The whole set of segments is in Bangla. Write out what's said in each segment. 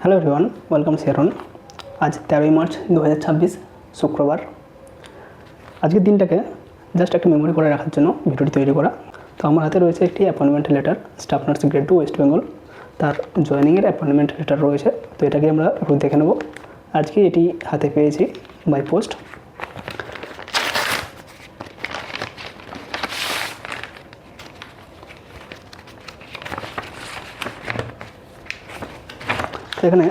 Hello everyone, welcome Sharon. আজ 13ই মার্চ 2026 শুক্রবার। আজকের দিনটাকে জাস্ট একটা মেমোরি করে রাখার জন্য ভিডিওটি তৈরি করা। তো আমার হাতে রয়েছে একটি appointment letter, staff nurse grade 2 West Bengal. তার জয়েনিংয়ের অ্যাপয়েন্টমেন্ট লেটার রয়েছে। তো এটাকে আমরা একটু দেখে নেব। আজকে এটি হাতে পেয়েছি বাই পোস্ট। তো এখানে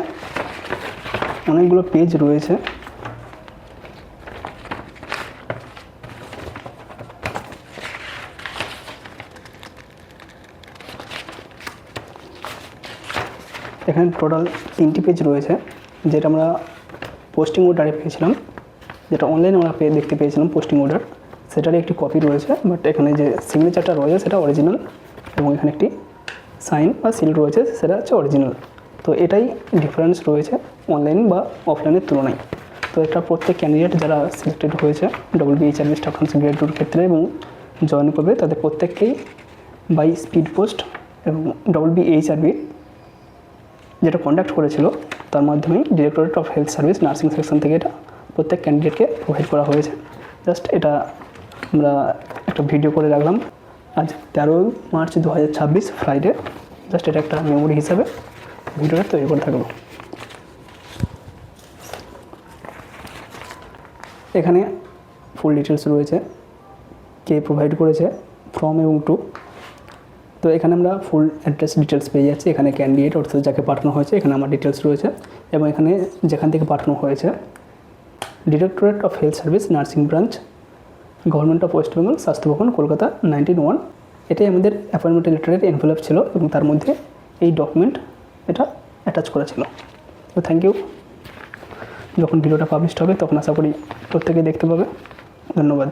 অনেকগুলো পেজ রয়েছে। এখানে টোটাল 3টি পেজ রয়েছে, যেটা আমরা পোস্টিং অর্ডারে পেয়েছিলাম, যেটা অনলাইনে আমরা দেখতে পেয়েছিলাম পোস্টিং অর্ডার, সেটারই একটি কপি রয়েছে। বাট এখানে যে সিগনেচারটা রয়েছে সেটা অরিজিনাল, এবং এখানে একটি সাইন বা সিল রয়েছে, সেটা হচ্ছে অরিজিনাল। তো এটাই ডিফারেন্স রয়েছে অনলাইন বা অফলাইনের তুলনায়। তো এটা প্রত্যেক ক্যান্ডিডেট যারা সিলেক্টেড হয়েছে WBHRB স্টাফ নার্স গ্রেড 2 ক্ষেত্রে এবং জয়েন করবে, তাদের প্রত্যেককেই বাই স্পিড পোস্ট এবং WBHRB যেটা কন্ডাক্ট করেছিল তার মাধ্যমে directorate of health service nursing section থেকে এটা প্রত্যেক ক্যান্ডিডেটকে প্রোভাইড করা হয়েছে। জাস্ট এটা আমরা একটা ভিডিও করে রাখলাম। আজ 13 মার্চ 2026 ফ্রাইডে। জাস্ট এটা একটা মেমোরি হিসাবে ভিডিওটা তৈরি করে থাকবো। এখানে ফুল ডিটেলস রয়েছে, কে প্রোভাইড করেছে, ফ্রম এবং টু। তো এখানে আমরা ফুল অ্যাড্রেস ডিটেলস পেয়ে যাচ্ছি। এখানে ক্যান্ডিডেট অর্থাৎ যাকে পাঠানো হয়েছে, এখানে আমার ডিটেলস রয়েছে, এবং এখানে যেখান থেকে পাঠানো হয়েছে directorate of health service nursing branch, government of West Bengal, স্বাস্থ্য ভবন, কলকাতা 19-1। এটাই আমাদের অ্যাপয়েন্টমেন্ট লেটারের এনভেলপ ছিল, এবং তার মধ্যে এই ডকুমেন্ট এটা অ্যাটাচ করা ছিল। তো থ্যাংক ইউ। যখন ভিডিওটা পাবলিশ হবে তখন আশা করি প্রত্যেকেই দেখতে পাবে। ধন্যবাদ।